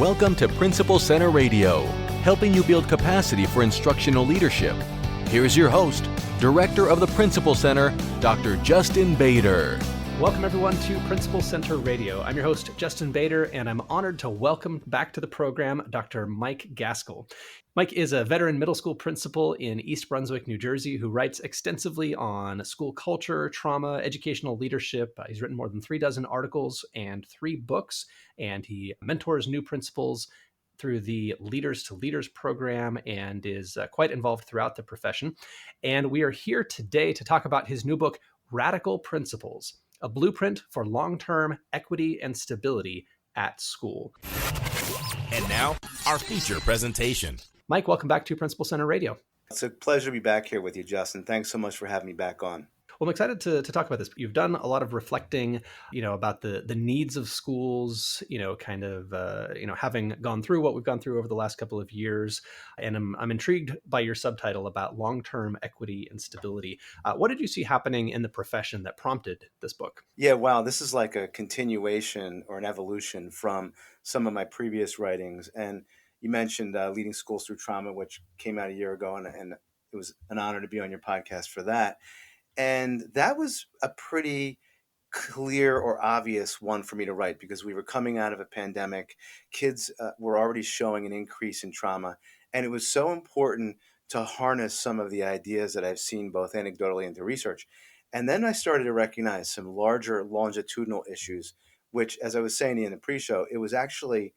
Welcome to Principal Center Radio, helping you build capacity for instructional leadership. Here's your host, Director of the Principal Center, Dr. Justin Bader. Welcome everyone to Principal Center Radio. I'm your host, Justin Bader, and I'm honored to welcome back to the program Dr. Mike Gaskell. Mike is a veteran middle school principal in East Brunswick, New Jersey, who writes extensively on school culture, trauma, educational leadership. He's written more than 36 articles and 3 books, and he mentors new principals through the Leaders to Leaders program and is quite involved throughout the profession. And we are here today to talk about his new book, Radical Principles: A Blueprint for Long-Term Equity and Stability at School. And now, our feature presentation. Mike, welcome back to Principal Center Radio. It's a pleasure to be back here with you, Justin. Thanks so much for having me back on. Well, I'm excited to talk about this. You've done a lot of reflecting, about the needs of schools, having gone through what we've gone through over the last couple of years. And I'm intrigued by your subtitle about long-term equity and stability. What did you see happening in the profession that prompted this book? Yeah, wow. This is like a continuation or an evolution from some of my previous writings. And you mentioned Leading Schools Through Trauma, which came out a year ago, and it was an honor to be on your podcast for that. And that was a pretty clear or obvious one for me to write because we were coming out of a pandemic. Kids were already showing an increase in trauma. And it was so important to harness some of the ideas that I've seen both anecdotally and through research. And then I started to recognize some larger longitudinal issues, which, as I was saying in the pre-show, it was actually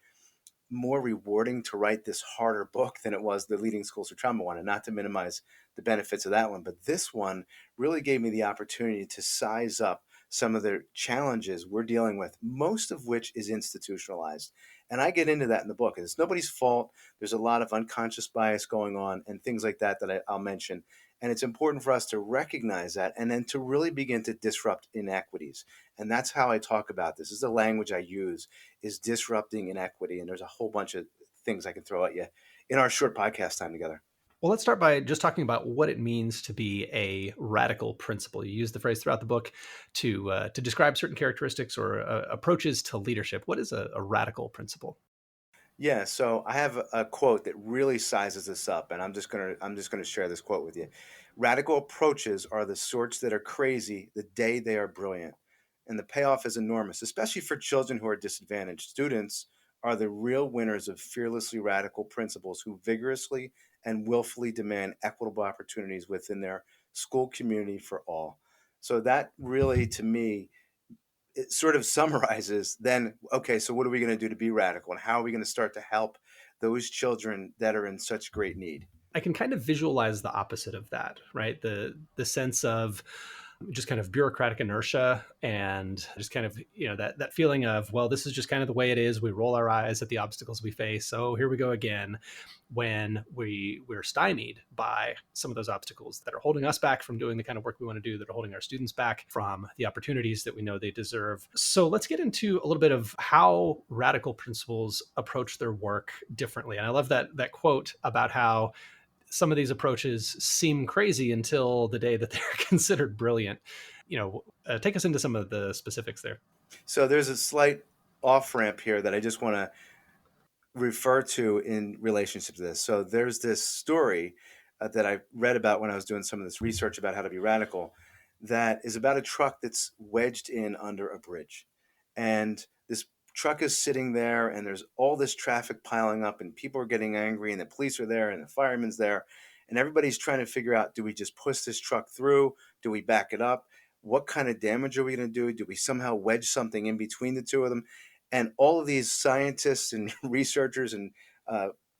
more rewarding to write this harder book than it was the Leading Schools Through Trauma one, and not to minimize the benefits of that one. But this one really gave me the opportunity to size up some of the challenges we're dealing with, most of which is institutionalized. And I get into that in the book. And it's nobody's fault. There's a lot of unconscious bias going on and things like that I'll mention. And it's important for us to recognize that and then to really begin to disrupt inequities. And that's how I talk about this. This is the language I use, is disrupting inequity. And there's a whole bunch of things I can throw at you in our short podcast time together. Well, let's start by just talking about what it means to be a radical principal. You use the phrase throughout the book to describe certain characteristics or approaches to leadership. What is a radical principal? Yeah, so I have a quote that really sizes this up, and I'm just gonna share this quote with you. Radical approaches are the sorts that are crazy the day they are brilliant, and the payoff is enormous, especially for children who are disadvantaged. Students are the real winners of fearlessly radical principles who vigorously and willfully demand equitable opportunities within their school community for all. So that really, to me, it sort of summarizes then, okay, so what are we going to do to be radical, and how are we going to start to help those children that are in such great need? I can kind of visualize the opposite of that, right? The sense of just kind of bureaucratic inertia and just kind of, that feeling of, well, this is just kind of the way it is. We roll our eyes at the obstacles we face. So here we go again, when we're stymied by some of those obstacles that are holding us back from doing the kind of work we want to do, that are holding our students back from the opportunities that we know they deserve. So let's get into a little bit of how radical principals approach their work differently. And I love that quote about how some of these approaches seem crazy until the day that they're considered brilliant. Take us into some of the specifics there. So there's a slight off-ramp here that I just want to refer to in relationship to this. So there's this story that I read about when I was doing some of this research about how to be radical, that is about a truck that's wedged in under a bridge. And this truck is sitting there and there's all this traffic piling up and people are getting angry and the police are there and the fireman's there and everybody's trying to figure out, do we just push this truck through? Do we back it up? What kind of damage are we going to do? Do we somehow wedge something in between the two of them? And all of these scientists and researchers and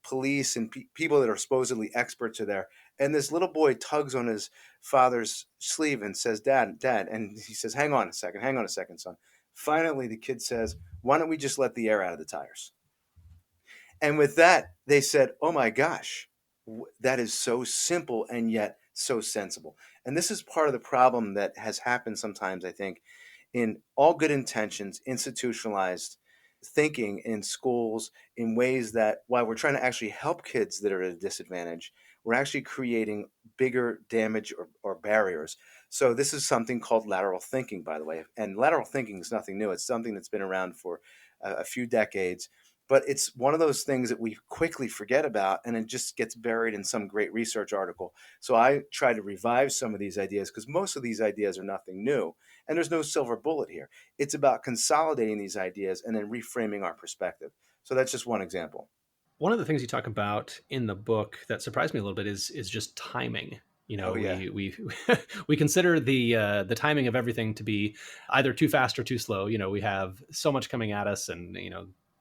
police and people that are supposedly experts are there. And this little boy tugs on his father's sleeve and says, Dad. And he says, hang on a second, son. Finally, the kid says, why don't we just let the air out of the tires? And with that, they said, oh my gosh, that is so simple and yet so sensible. And this is part of the problem that has happened sometimes, I think, in all good intentions, institutionalized thinking in schools in ways that while we're trying to actually help kids that are at a disadvantage, we're actually creating bigger damage or barriers. So this is something called lateral thinking, by the way. And lateral thinking is nothing new. It's something that's been around for a few decades. but it's one of those things that we quickly forget about, and it just gets buried in some great research article. So I try to revive some of these ideas, because most of these ideas are nothing new, and there's no silver bullet here. It's about consolidating these ideas and then reframing our perspective. So that's just one example. One of the things you talk about in the book that surprised me a little bit is just timing. You Oh know, yeah. we we consider the timing of everything to be either too fast or too slow. You know, we have so much coming at us, and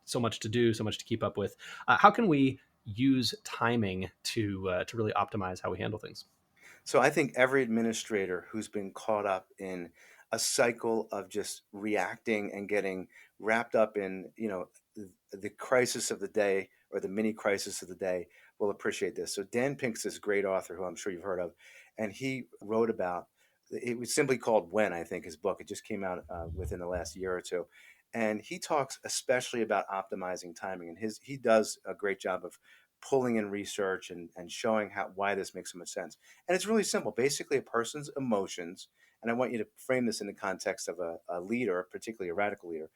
so much to do, so much to keep up with. How can we use timing to really optimize how we handle things? So I think every administrator who's been caught up in a cycle of just reacting and getting wrapped up in, the crisis of the day or the mini crisis of the day will appreciate this. So Dan Pink's this great author who I'm sure you've heard of, and he wrote about, it was simply called When, I think, his book. It just came out within the last year or two. And he talks especially about optimizing timing, and he does a great job of pulling in research and showing why this makes so much sense. And it's really simple. Basically, a person's emotions, and I want you to frame this in the context of a leader, particularly a radical leader.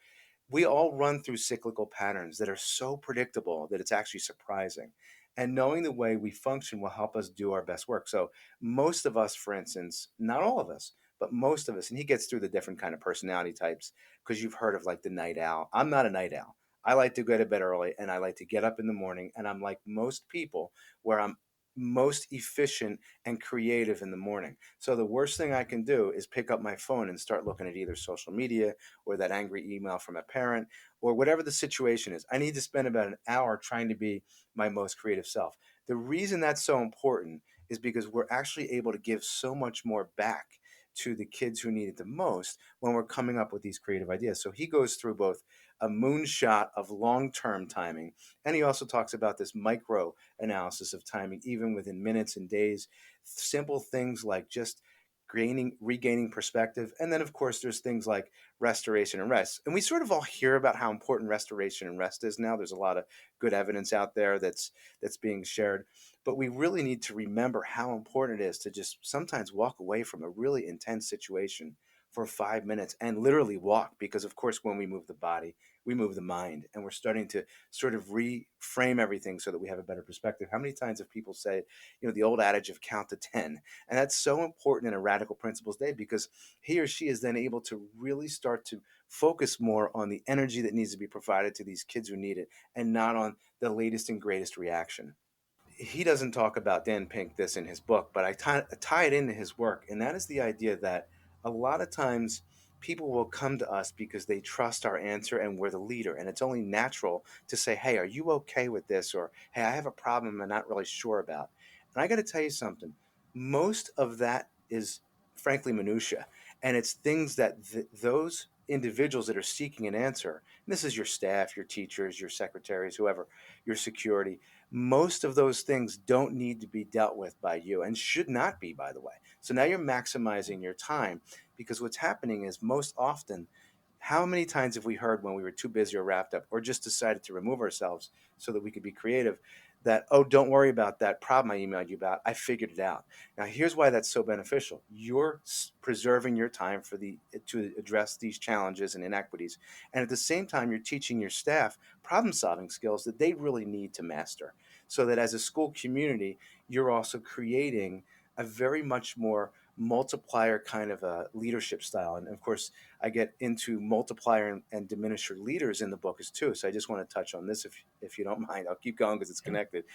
We all run through cyclical patterns that are so predictable that it's actually surprising. And knowing the way we function will help us do our best work. So most of us, for instance, not all of us, but most of us, and he gets through the different kind of personality types, because you've heard of like the night owl. I'm not a night owl. I like to go to bed early and I like to get up in the morning. And I'm like most people, where I'm most efficient and creative in the morning. So the worst thing I can do is pick up my phone and start looking at either social media or that angry email from a parent or whatever the situation is. I need to spend about an hour trying to be my most creative self. The reason that's so important is because we're actually able to give so much more back to the kids who need it the most when we're coming up with these creative ideas. So he goes through both a moonshot of long-term timing, and he also talks about this micro analysis of timing, even within minutes and days. Simple things like just regaining perspective. And then, of course, there's things like restoration and rest. And we sort of all hear about how important restoration and rest is now. There's a lot of good evidence out there that's being shared. But we really need to remember how important it is to just sometimes walk away from a really intense situation for 5 minutes and literally walk, because of course when we move the body we move the mind, and we're starting to sort of reframe everything so that we have a better perspective. How many times have people said, the old adage of count to 10? And that's so important in a radical principles day, because he or she is then able to really start to focus more on the energy that needs to be provided to these kids who need it, and not on the latest and greatest reaction. He doesn't talk about Dan Pink this in his book, but I tie it into his work, and that is the idea that a lot of times people will come to us because they trust our answer and we're the leader, and it's only natural to say, "Hey, are you okay with this?" or "Hey, I have a problem I'm not really sure about." And I got to tell you something. Most of that is frankly minutia, and it's things that those individuals that are seeking an answer. And this is your staff, your teachers, your secretaries, whoever, your security, most of those things don't need to be dealt with by you, and should not be, by the way. So now you're maximizing your time, because what's happening is most often, how many times have we heard when we were too busy or wrapped up or just decided to remove ourselves so that we could be creative, that, "Oh, don't worry about that problem I emailed you about. I figured it out." Now, here's why that's so beneficial. You're preserving your time to address these challenges and inequities. And at the same time, you're teaching your staff problem solving skills that they really need to master. So that as a school community, you're also creating a very much more multiplier kind of a leadership style. And of course, I get into multiplier and diminisher leaders in the book as too. So I just want to touch on this if you don't mind. I'll keep going because it's connected.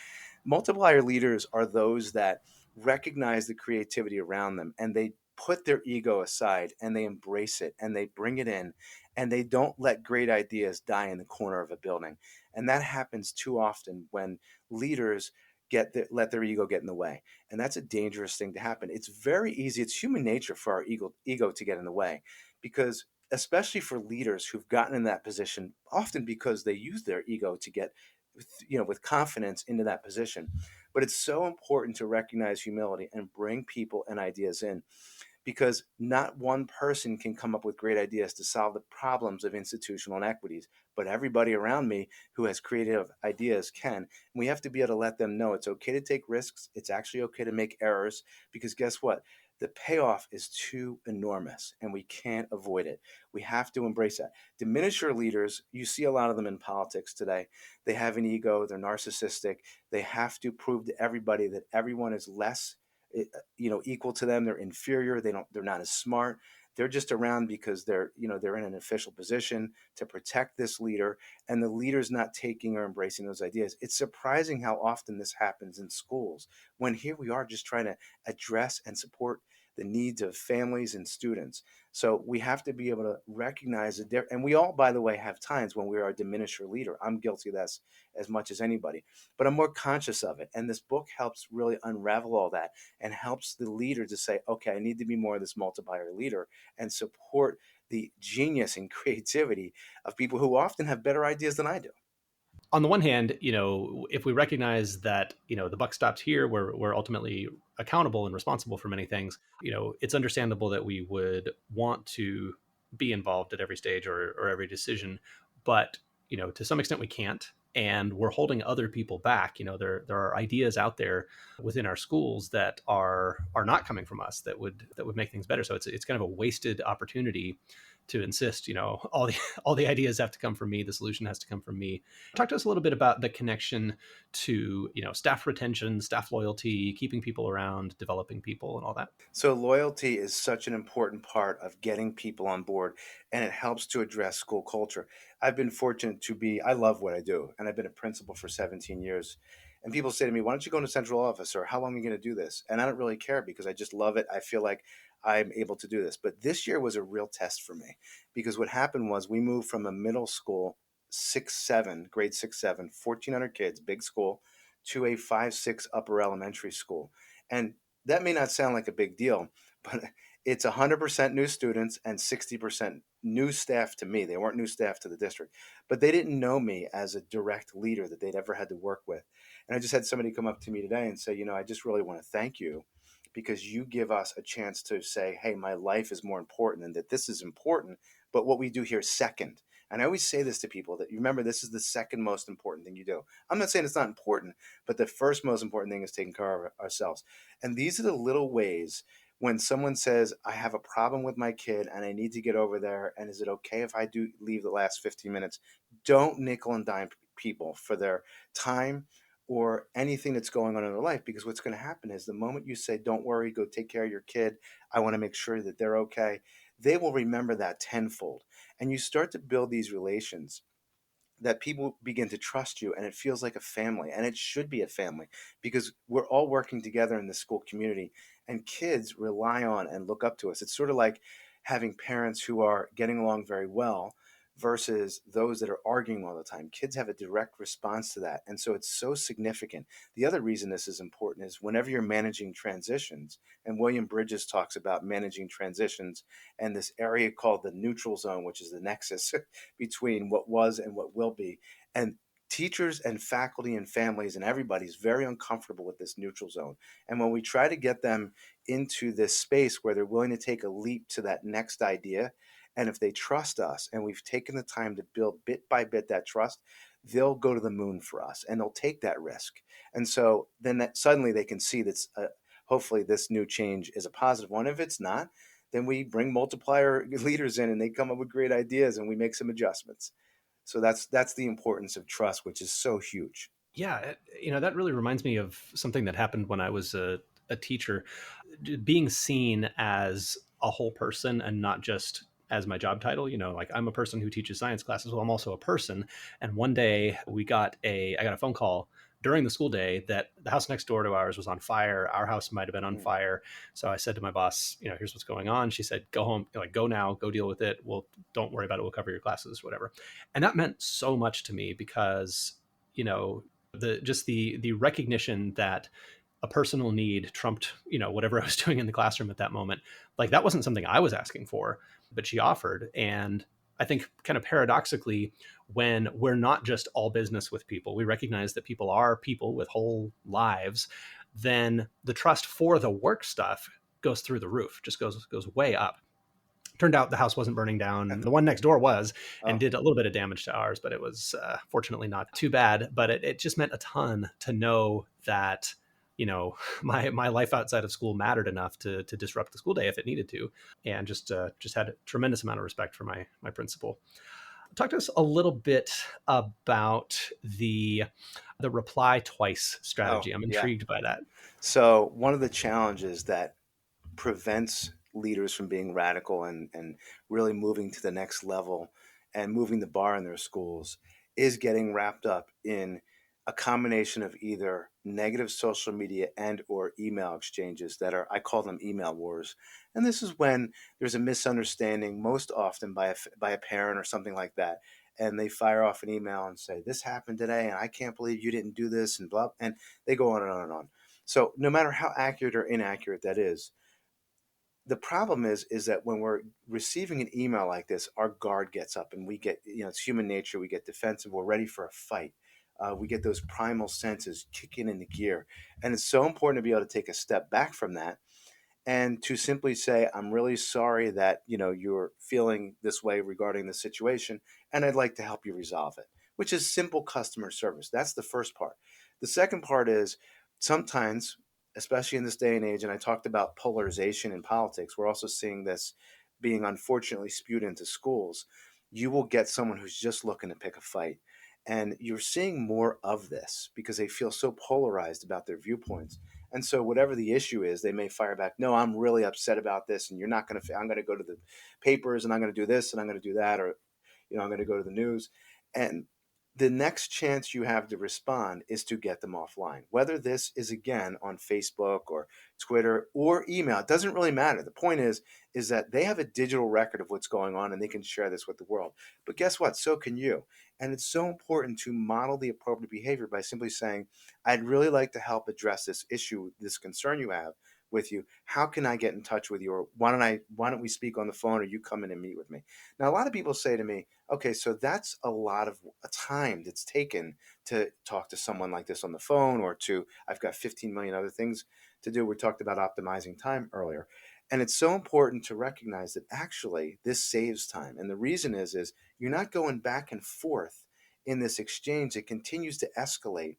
Multiplier leaders are those that recognize the creativity around them, and they put their ego aside and they embrace it and they bring it in, and they don't let great ideas die in the corner of a building. And that happens too often when leaders let their ego get in the way, and that's a dangerous thing to happen. It's very easy, it's human nature for our ego to get in the way, because especially for leaders who've gotten in that position, often because they use their ego to get with confidence into that position. But it's so important to recognize humility and bring people and ideas in, because not one person can come up with great ideas to solve the problems of institutional inequities, but everybody around me who has creative ideas can. And we have to be able to let them know it's okay to take risks. It's actually okay to make errors, because guess what? the payoff is too enormous and we can't avoid it. We have to embrace that. Diminisher leaders, you see a lot of them in politics today. They have an ego, they're narcissistic. They have to prove to everybody that everyone is less equal to them. They're inferior. They're not as smart. They're just around because they're in an official position to protect this leader, and the leader's not taking or embracing those ideas. It's surprising how often this happens in schools when here we are just trying to address and support the needs of families and students. So we have to be able to recognize it. And we all, by the way, have times when we are a diminisher leader. I'm guilty of that as much as anybody, but I'm more conscious of it. And this book helps really unravel all that and helps the leader to say, okay, I need to be more of this multiplier leader and support the genius and creativity of people who often have better ideas than I do. On the one hand, if we recognize that, the buck stops here, we're ultimately accountable and responsible for many things, it's understandable that we would want to be involved at every stage or every decision. But, to some extent we can't. And we're holding other people back. There are ideas out there within our schools that are not coming from us that would make things better. So it's kind of a wasted opportunity to insist, all the ideas have to come from me. The solution has to come from me. Talk to us a little bit about the connection to, staff retention, staff loyalty, keeping people around, developing people and all that. So loyalty is such an important part of getting people on board, and it helps to address school culture. I've been fortunate I love what I do, and I've been a principal for 17 years. And people say to me, why don't you go into central office, or how long are you going to do this? And I don't really care because I just love it. I feel like I'm able to do this. But this year was a real test for me because what happened was we moved from a middle school, grade 6, 7, 1,400 kids, big school, to a 5, 6 upper elementary school. And that may not sound like a big deal, but it's 100% new students and 60% new staff to me. They weren't new staff to the district, but they didn't know me as a direct leader that they'd ever had to work with. And I just had somebody come up to me today and say, I just really want to thank you because you give us a chance to say, hey, my life is more important and that this is important, but what we do here is second. And I always say this to people that you remember this is the second most important thing you do. I'm not saying it's not important, but the first most important thing is taking care of ourselves. And these are the little ways when someone says, I have a problem with my kid and I need to get over there, and is it okay if I do leave the last 15 minutes? Don't nickel and dime people for their time or anything that's going on in their life, because what's going to happen is the moment you say, don't worry, go take care of your kid, I want to make sure that they're okay, they will remember that tenfold. And you start to build these relations that people begin to trust you, and it feels like a family, and it should be a family because we're all working together in the school community, and kids rely on and look up to us. It's sort of like having parents who are getting along very well versus those that are arguing all the time. Kids have a direct response to that, and so it's so significant. The other reason this is important is whenever you're managing transitions, and William Bridges talks about managing transitions and this area called the neutral zone, which is the nexus between what was and what will be. And teachers and faculty and families and everybody's very uncomfortable with this neutral zone. And when we try to get them into this space where they're willing to take a leap to that next idea, and if they trust us and we've taken the time to build bit by bit that trust, they'll go to the moon for us and they'll take that risk. And so then that suddenly they can see that hopefully this new change is a positive one. If it's not, then we bring multiplier leaders in and they come up with great ideas and we make some adjustments. So that's the importance of trust, which is so huge. Yeah, that really reminds me of something that happened when I was a teacher, being seen as a whole person and not just as my job title. Like I'm a person who teaches science classes. Well, I'm also a person. And one day I got a phone call during the school day that the house next door to ours was on fire. Our house might have been on fire. So I said to my boss, here's what's going on. She said, go home, go now, go deal with it. Well, don't worry about it. We'll cover your classes, whatever. And that meant so much to me because, the recognition that a personal need trumped, whatever I was doing in the classroom at that moment. Like that wasn't something I was asking for, but she offered. And I think kind of paradoxically, when we're not just all business with people, we recognize that people are people with whole lives, then the trust for the work stuff goes through the roof, just goes way up. Turned out the house wasn't burning down. The one next door was, and did a little bit of damage to ours, but it was fortunately not too bad. But it just meant a ton to know that my life outside of school mattered enough to disrupt the school day if it needed to, and just had a tremendous amount of respect for my principal. Talk to us a little bit about the reply twice Oh, strategy. I'm yeah. intrigued by that. So one of the challenges that prevents leaders from being radical and really moving to the next level and moving the bar in their schools is getting wrapped up in a combination of either negative social media and or email exchanges that are, I call them email wars. And this is when there's a misunderstanding, most often by a parent or something like that, and they fire off an email and say, this happened today and I can't believe you didn't do this, and blah, and they go on and on and on. So no matter how accurate or inaccurate that is, the problem is that when we're receiving an email like this, our guard gets up and we get, it's human nature. We get defensive. We're ready for a fight. We get those primal senses kicking into gear. And it's so important to be able to take a step back from that and to simply say, I'm really sorry that, you're feeling this way regarding the situation, and I'd like to help you resolve it, which is simple customer service. That's the first part. The second part is sometimes, especially in this day and age, and I talked about polarization in politics, we're also seeing this being unfortunately spewed into schools. You will get someone who's just looking to pick a fight. And you're seeing more of this because they feel so polarized about their viewpoints. And so whatever the issue is, they may fire back, no, I'm really upset about this. And you're not going to, I'm going to go to the papers and I'm going to do this and I'm going to do that. Or, I'm going to go to the news. And the next chance you have to respond is to get them offline. Whether this is again on Facebook or Twitter or email, it doesn't really matter. The point is that they have a digital record of what's going on and they can share this with the world. But guess what? So can you. And it's so important to model the appropriate behavior by simply saying, I'd really like to help address this issue, this concern you have with you. How can I get in touch with you? Or why don't we speak on the phone, or you come in and meet with me? Now, a lot of people say to me, okay, so that's a lot of time that's taken to talk to someone like this on the phone, or I've got 15 million other things to do. We talked about optimizing time earlier. And it's so important to recognize that actually this saves time. And the reason is you're not going back and forth in this exchange. It continues to escalate.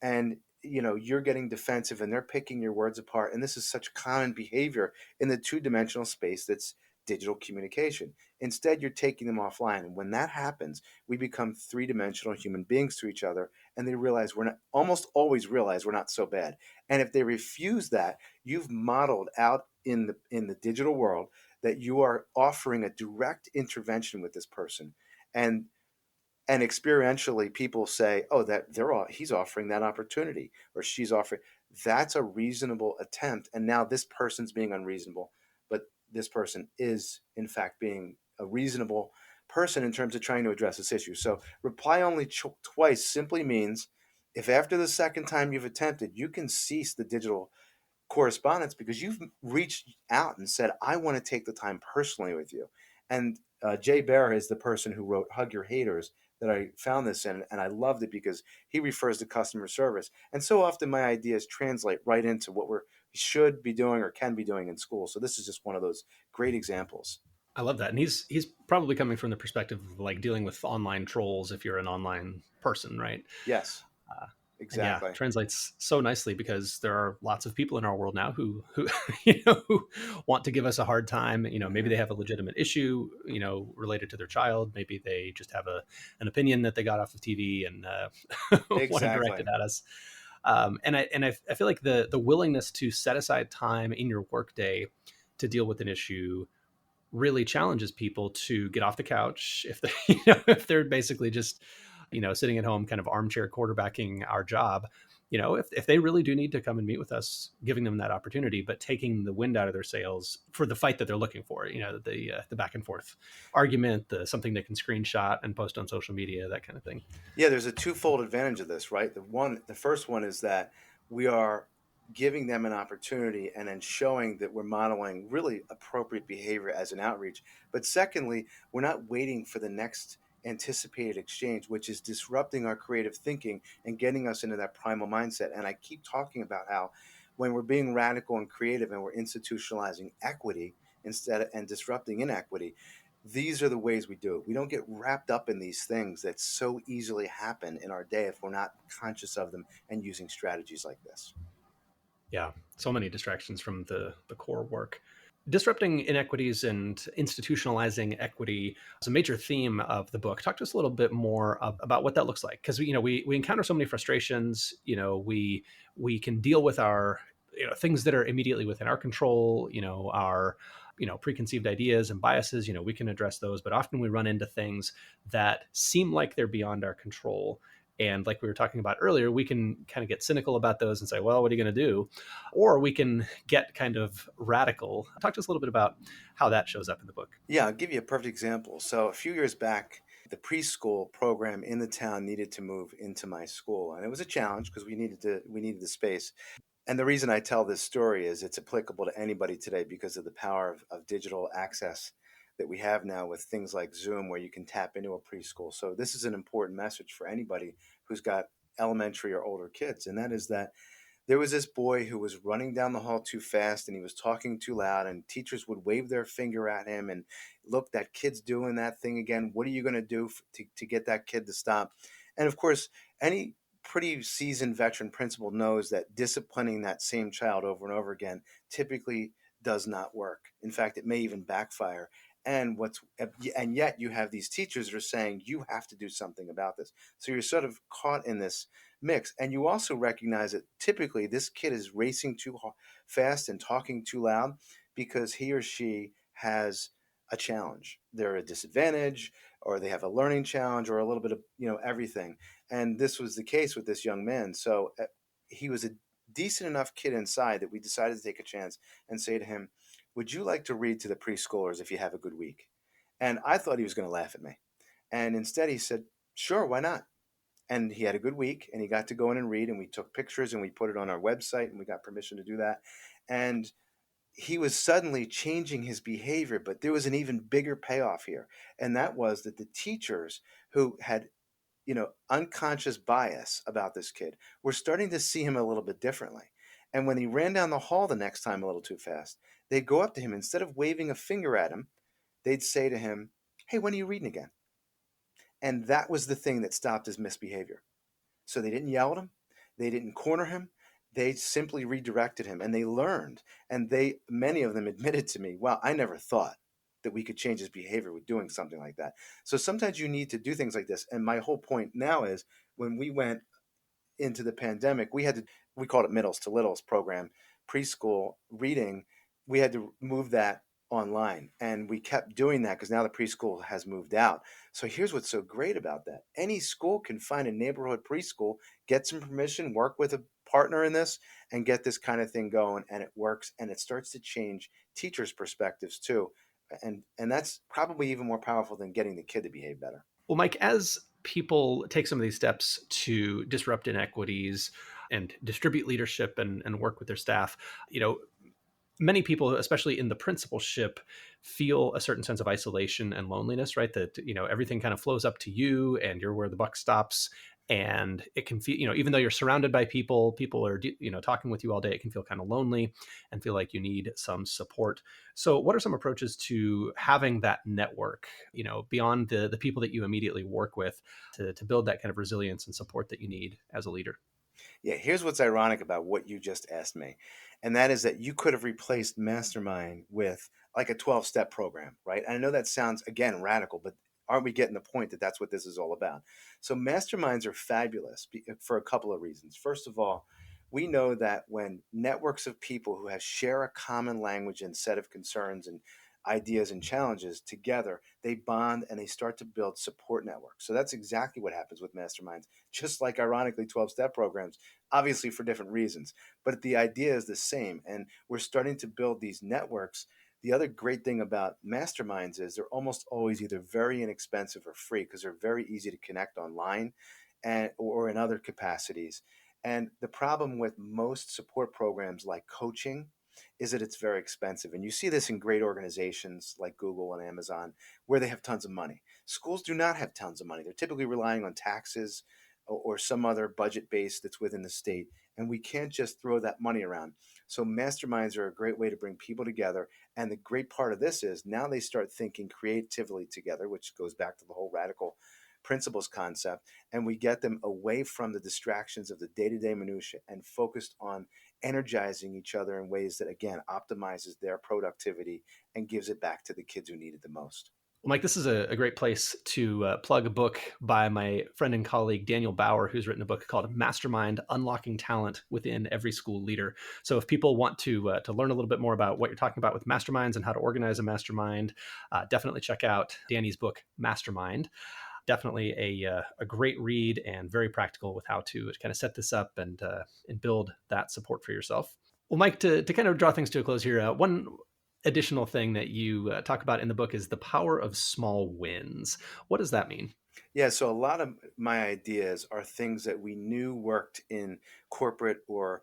And you're getting defensive and they're picking your words apart. And this is such common behavior in the two-dimensional space that's digital communication. Instead, you're taking them offline. And when that happens, we become three-dimensional human beings to each other, and they realize almost always realize we're not so bad. And if they refuse that, you've modeled out in the digital world that you are offering a direct intervention with this person. And experientially, people say, "Oh, he's offering that opportunity, or she's offering." That's a reasonable attempt, and now this person's being unreasonable, but this person is, in fact, being a reasonable person in terms of trying to address this issue. So, reply only twice simply means if after the second time you've attempted, you can cease the digital correspondence because you've reached out and said, I want to take the time personally with you. And Jay Baer is the person who wrote Hug Your Haters that I found this in, and I loved it because he refers to customer service. And so often my ideas translate right into what we should be doing or can be doing in school. So this is just one of those great examples. I love that. And he's probably coming from the perspective of like dealing with online trolls if you're an online person, right? Yes, Uh, exactly. And translates so nicely because there are lots of people in our world now who who want to give us a hard time. Maybe they have a legitimate issue, related to their child. Maybe they just have an opinion that they got off of TV and want to direct Exactly. it at us. And I feel like the willingness to set aside time in your workday to deal with an issue really challenges people to get off the couch if they if they're basically just sitting at home kind of armchair quarterbacking our job. If they really do need to come and meet with us, giving them that opportunity, but taking the wind out of their sails for the fight that they're looking for, the back and forth argument, something they can screenshot and post on social media, that kind of thing. Yeah, there's a twofold advantage of this, right? The first one is that we are giving them an opportunity and then showing that we're modeling really appropriate behavior as an outreach. But secondly, we're not waiting for the next anticipated exchange, which is disrupting our creative thinking and getting us into that primal mindset. And I keep talking about how when we're being radical and creative and we're institutionalizing equity and disrupting inequity, these are the ways we do it. We don't get wrapped up in these things that so easily happen in our day if we're not conscious of them and using strategies like this. Yeah, so many distractions from the core work. Disrupting inequities and institutionalizing equity is a major theme of the book. Talk to us a little bit more about what that looks like, because we encounter so many frustrations. We can deal with our things that are immediately within our control. Our preconceived ideas and biases. We can address those, but often we run into things that seem like they're beyond our control. And like we were talking about earlier, we can kind of get cynical about those and say, well, what are you going to do? Or we can get kind of radical. Talk to us a little bit about how that shows up in the book. Yeah, I'll give you a perfect example. So a few years back, the preschool program in the town needed to move into my school, and it was a challenge because we needed the space. And the reason I tell this story is it's applicable to anybody today because of the power of digital access that we have now with things like Zoom, where you can tap into a preschool. So this is an important message for anybody who's got elementary or older kids, and that is that there was this boy who was running down the hall too fast and he was talking too loud, and teachers would wave their finger at him and, look, that kid's doing that thing again. What are you going to do to get that kid to stop? And of course, any pretty seasoned veteran principal knows that disciplining that same child over and over again typically does not work. In fact, it may even backfire. And yet you have these teachers that are saying you have to do something about this. So you're sort of caught in this mix. And you also recognize that typically this kid is racing too fast and talking too loud because he or she has a challenge. They're at a disadvantage, or they have a learning challenge, or a little bit of everything. And this was the case with this young man. So he was a decent enough kid inside that we decided to take a chance and say to him, would you like to read to the preschoolers if you have a good week? And I thought he was going to laugh at me. And instead he said, sure, why not? And he had a good week and he got to go in and read, and we took pictures and we put it on our website and we got permission to do that. And he was suddenly changing his behavior, but there was an even bigger payoff here. And that was that the teachers who had, unconscious bias about this kid were starting to see him a little bit differently. And when he ran down the hall the next time a little too fast, they'd go up to him. Instead of waving a finger at him, they'd say to him, hey, when are you reading again? And that was the thing that stopped his misbehavior. So they didn't yell at him. They didn't corner him. They simply redirected him, and they learned. And many of them admitted to me, wow, I never thought that we could change his behavior with doing something like that. So sometimes you need to do things like this. And my whole point now is, when we went into the pandemic, we called it Middles to Littles program, preschool reading. We had to move that online, and we kept doing that because now the preschool has moved out. So here's what's so great about that. Any school can find a neighborhood preschool, get some permission, work with a partner in this, and get this kind of thing going, and it works, and it starts to change teachers' perspectives too. And that's probably even more powerful than getting the kid to behave better. Well, Mike, as people take some of these steps to disrupt inequities and distribute leadership and work with their staff, many people, especially in the principalship, feel a certain sense of isolation and loneliness, right? That, everything kind of flows up to you and you're where the buck stops. And it can feel, even though you're surrounded by people are, talking with you all day, it can feel kind of lonely and feel like you need some support. So what are some approaches to having that network, beyond the people that you immediately work with, to build that kind of resilience and support that you need as a leader? Yeah, here's what's ironic about what you just asked me. And that is that you could have replaced Mastermind with like a 12-step program, right? And I know that sounds, again, radical, but aren't we getting the point that that's what this is all about? So masterminds are fabulous for a couple of reasons. First of all, we know that when networks of people who share a common language and set of concerns and ideas and challenges together, they bond and they start to build support networks. So that's exactly what happens with masterminds, just like, ironically, 12-step programs, obviously for different reasons. But the idea is the same. And we're starting to build these networks. The other great thing about masterminds is they're almost always either very inexpensive or free, because they're very easy to connect online or in other capacities. And the problem with most support programs like coaching is that it's very expensive. And you see this in great organizations like Google and Amazon, where they have tons of money. Schools do not have tons of money. They're typically relying on taxes or some other budget base that's within the state. And we can't just throw that money around. So masterminds are a great way to bring people together. And the great part of this is now they start thinking creatively together, which goes back to the whole radical principles concept, and we get them away from the distractions of the day-to-day minutia and focused on energizing each other in ways that, again, optimizes their productivity and gives it back to the kids who need it the most. Well, Mike, this is a great place to plug a book by my friend and colleague, Daniel Bauer, who's written a book called Mastermind, Unlocking Talent Within Every School Leader. So if people want to learn a little bit more about what you're talking about with masterminds and how to organize a mastermind, definitely check out Danny's book, Mastermind. Definitely a great read and very practical with how to kind of set this up and build that support for yourself. Well, Mike, to kind of draw things to a close here, one additional thing that you talk about in the book is the power of small wins. What does that mean? Yeah, so a lot of my ideas are things that we knew worked in corporate or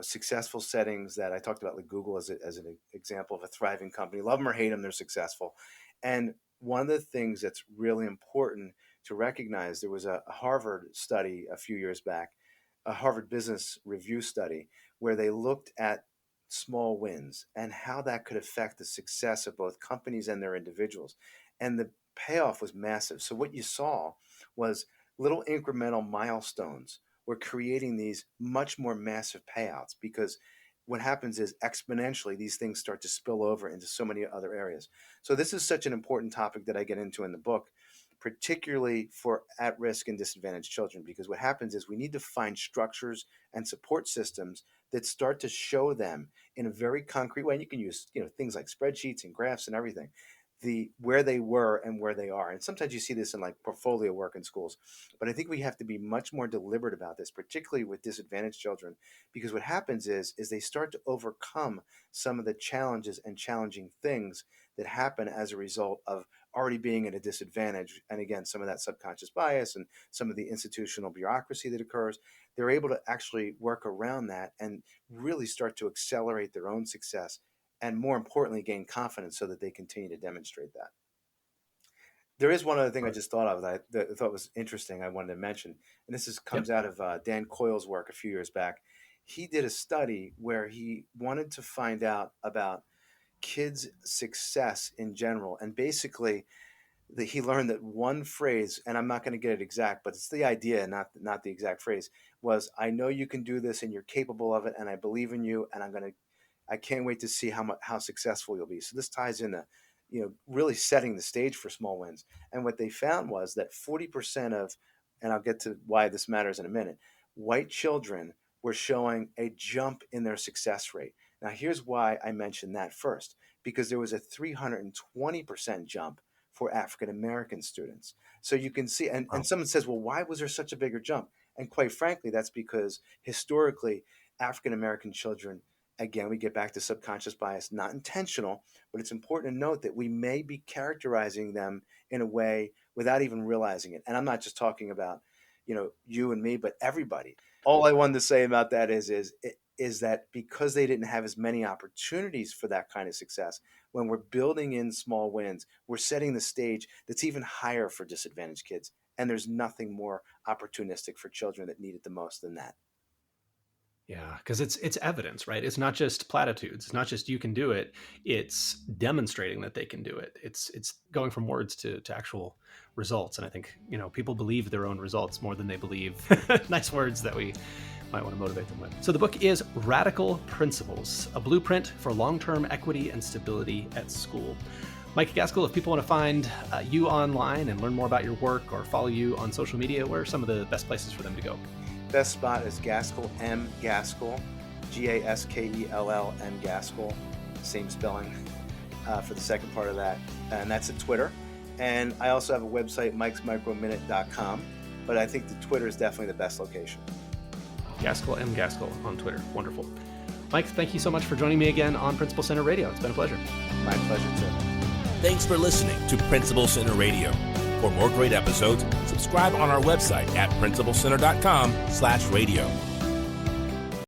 successful settings that I talked about, like Google as an example of a thriving company. Love them or hate them, they're successful. And one of the things that's really important to recognize, there was a Harvard study a few years back, a Harvard Business Review study, where they looked at small wins and how that could affect the success of both companies and their individuals. And the payoff was massive. So what you saw was little incremental milestones were creating these much more massive payouts, because what happens is exponentially these things start to spill over into so many other areas. So this is such an important topic that I get into in the book, particularly for at-risk and disadvantaged children, because what happens is we need to find structures and support systems that start to show them in a very concrete way. And you can use things like spreadsheets and graphs and everything, where they were and where they are. And sometimes you see this in like portfolio work in schools. But I think we have to be much more deliberate about this, particularly with disadvantaged children, because what happens is they start to overcome some of the challenges and challenging things that happen as a result of already being at a disadvantage. And again, some of that subconscious bias and some of the institutional bureaucracy that occurs, they're able to actually work around that and really start to accelerate their own success, and more importantly, gain confidence so that they continue to demonstrate that. There is one other thing I just thought of that I thought was interesting I wanted to mention, and this comes out of Dan Coyle's work a few years back. He did a study where he wanted to find out about kids' success in general, and basically he learned that one phrase, and I'm not going to get it exact, but it's the idea, not the exact phrase, was, "I know you can do this and you're capable of it, and I believe in you, and I can't wait to see how successful you'll be." So this ties into, really setting the stage for small wins. And what they found was that 40% of, and I'll get to why this matters in a minute, white children were showing a jump in their success rate. Now, here's why I mentioned that first, because there was a 320% jump for African American students. So you can see, and someone says, well, why was there such a bigger jump? And quite frankly, that's because historically, African American children, again, we get back to subconscious bias, not intentional, but it's important to note that we may be characterizing them in a way without even realizing it. And I'm not just talking about, you and me, but everybody. All I wanted to say about that is that because they didn't have as many opportunities for that kind of success, when we're building in small wins, we're setting the stage that's even higher for disadvantaged kids. And there's nothing more opportunistic for children that need it the most than that. Yeah, because it's evidence, right? It's not just platitudes. It's not just you can do it. It's demonstrating that they can do it. It's going from words to actual results. And I think, people believe their own results more than they believe nice words that we might want to motivate them with. So the book is Radical Principles, a blueprint for long-term equity and stability at school. Mike Gaskell, if people want to find you online and learn more about your work or follow you on social media, where are some of the best places for them to go? Best spot is Gaskell, M. Gaskell, Gaskell, M. Gaskell, same spelling for the second part of that. And that's at Twitter. And I also have a website, mikesmicrominute.com, but I think the Twitter is definitely the best location. Gaskell, M. Gaskell on Twitter. Wonderful. Mike, thank you so much for joining me again on Principal Center Radio. It's been a pleasure. My pleasure, too. Thanks for listening to Principal Center Radio. For more great episodes, subscribe on our website at principalcenter.com/radio.